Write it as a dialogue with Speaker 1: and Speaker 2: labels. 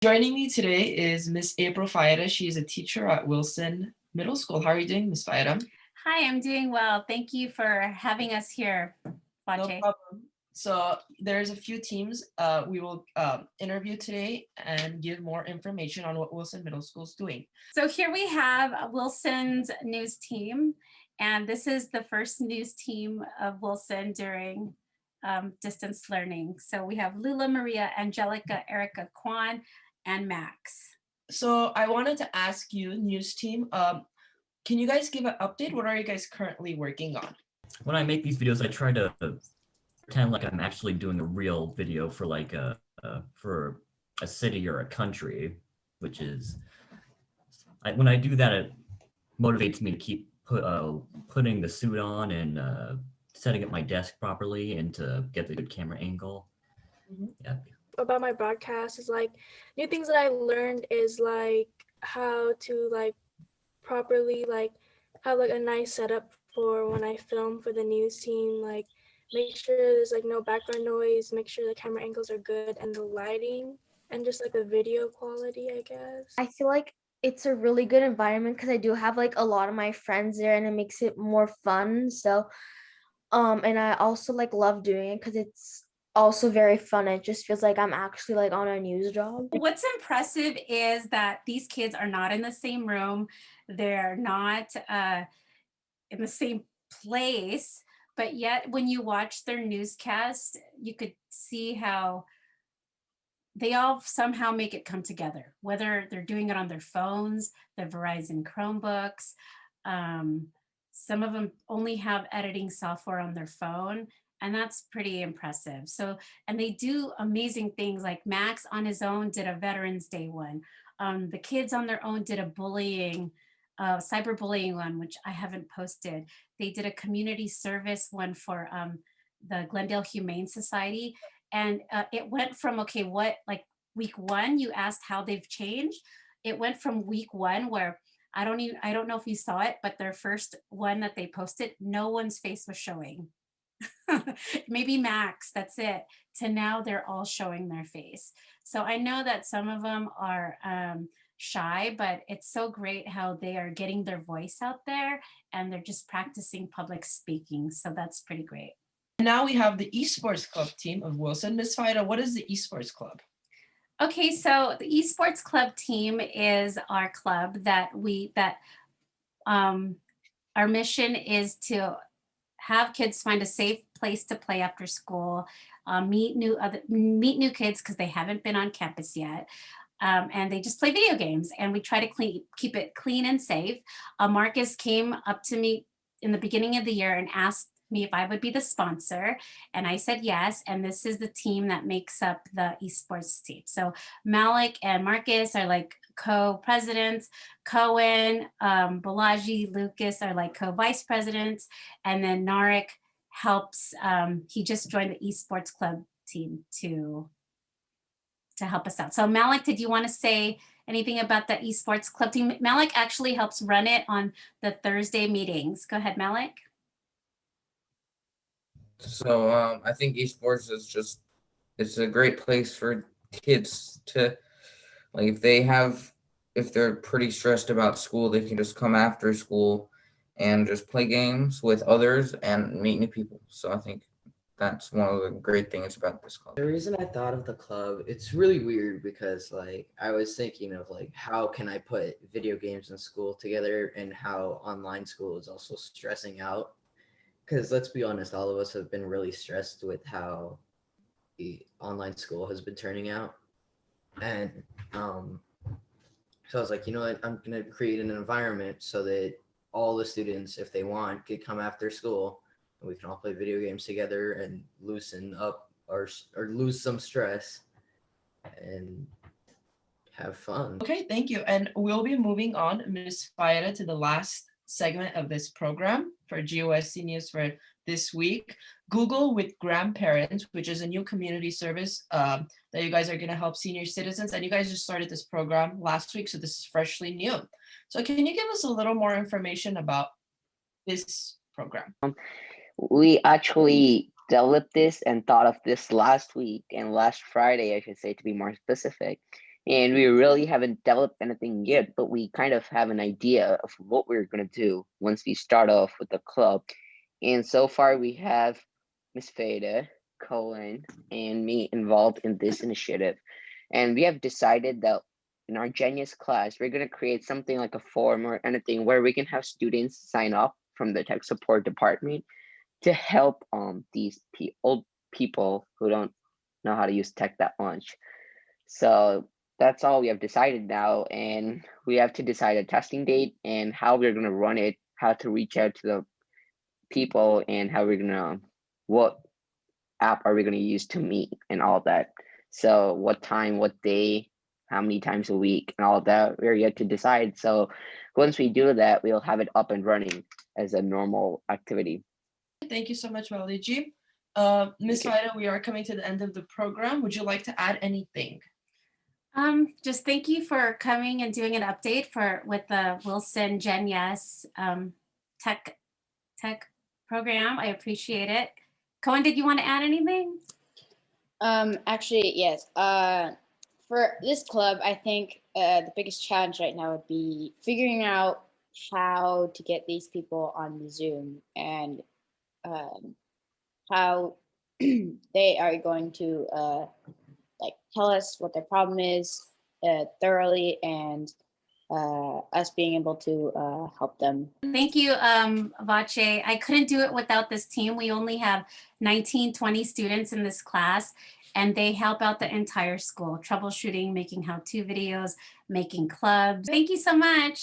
Speaker 1: Joining me today is Miss April Faieta. She is a teacher at Wilson Middle School. How are you doing, Miss Faieta?
Speaker 2: Hi, I'm doing well. Thank you for having us here,
Speaker 1: No
Speaker 2: Vache.
Speaker 1: problem. So there's a few teams we will interview today and give more information on what Wilson Middle School is doing.
Speaker 2: So here we have Wilson's news team, and this is the first news team of Wilson during distance learning. So we have Lula, Maria, Angelica, Erica, Kwan, and Max.
Speaker 1: So I wanted to ask you, news team, can you guys give an update? What are you guys currently working on?
Speaker 3: When I make these videos, I try to pretend like I'm actually doing a real video for like for a city or a country, which is when I do that, it motivates me to keep putting the suit on and setting up my desk properly and to get the good camera angle.
Speaker 1: Mm-hmm.
Speaker 3: Yeah.
Speaker 4: About my broadcast is like new things that I learned is like how to like properly like have like a nice setup for when I film for the news team, like make sure there's like no background noise, make sure the camera angles are good and the lighting and just like the video quality, I guess.
Speaker 5: I feel like it's a really good environment because I do have like a lot of my friends there and it makes it more fun. So and I also like love doing it because it's also very fun. It just feels like I'm actually like on a news job.
Speaker 2: What's impressive is that these kids are not in the same room. They're not in the same place, but yet when you watch their newscast, you could see how they all somehow make it come together, whether they're doing it on their phones, their Verizon Chromebooks. Some of them only have editing software on their phone, and that's pretty impressive. So, and they do amazing things like Max on his own did a Veterans Day one. The kids on their own did a cyberbullying one, which I haven't posted. They did a community service one for the Glendale Humane Society. And it went from, okay, what, like week one, you asked how they've changed. It went from week one where I don't know if you saw it, but their first one that they posted, no one's face was showing. Maybe Max, that's it. To now they're all showing their face. So I know that some of them are shy, but it's so great how they are getting their voice out there and they're just practicing public speaking. So that's pretty great.
Speaker 1: Now we have the esports club team of Wilson. Miss Faieta, what is the esports club?
Speaker 2: Okay, so the esports club team is our club that our mission is to have kids find a safe place to play after school, meet new kids because they haven't been on campus yet. And they just play video games, and we try to keep it clean and safe. Marcus came up to me in the beginning of the year and asked me if I would be the sponsor, and I said yes. And this is the team that makes up the esports team. So Malik and Marcus are like co-presidents. Cohen, Balaji, Lucas are like co-vice presidents, and then Narek helps. He just joined the esports club team to help us out. So Malik, did you want to say anything about the esports club team? Malik actually helps run it on the Thursday meetings. Go ahead, Malik.
Speaker 6: So I think esports is it's a great place for kids to, like, if they're pretty stressed about school, they can just come after school and just play games with others and meet new people. So I think that's one of the great things about this club.
Speaker 7: The reason I thought of the club, it's really weird because like I was thinking of like how can I put video games in school together and how online school is also stressing out. Because let's be honest, all of us have been really stressed with how the online school has been turning out. And so I was like, you know what, I'm going to create an environment so that all the students, if they want, could come after school and we can all play video games together and loosen up or lose some stress and have fun.
Speaker 1: Okay, thank you. And we'll be moving on, Ms. Faieta, to the last segment of this program for GOSC News for this week. Google with Grandparents, which is a new community service that you guys are going to help senior citizens. And you guys just started this program last week, so this is freshly new. So can you give us a little more information about this program?
Speaker 8: We actually developed this and thought of this last week and last Friday, I should say, to be more specific. And we really haven't developed anything yet, but we kind of have an idea of what we're going to do once we start off with the club. And so far, we have Miss Faieta, Colin, and me involved in this initiative. And we have decided that in our Genius class, we're going to create something like a form or anything where we can have students sign up from the tech support department to help these old people who don't know how to use tech that much. So that's all we have decided now, and we have to decide a testing date and how we're going to run it, how to reach out to the people, and how we're going to, what app are we going to use to meet and all that. So what time, what day, how many times a week, and all of that, we're yet to decide. So once we do that, we'll have it up and running as a normal activity.
Speaker 1: Thank you so much, Valiji. Ms. Faieta, we are coming to the end of the program. Would you like to add anything?
Speaker 2: Just thank you for coming and doing an update with the Wilson Gen Yes tech program. I appreciate it. Cohen, did you want to add anything?
Speaker 9: Actually, yes. For this club, I think the biggest challenge right now would be figuring out how to get these people on the Zoom and how they are going to like tell us what their problem is thoroughly, and us being able to help them.
Speaker 2: Thank you, Vache. I couldn't do it without this team. We only have 19, 20 students in this class, and they help out the entire school, troubleshooting, making how-to videos, making clubs. Thank you so much.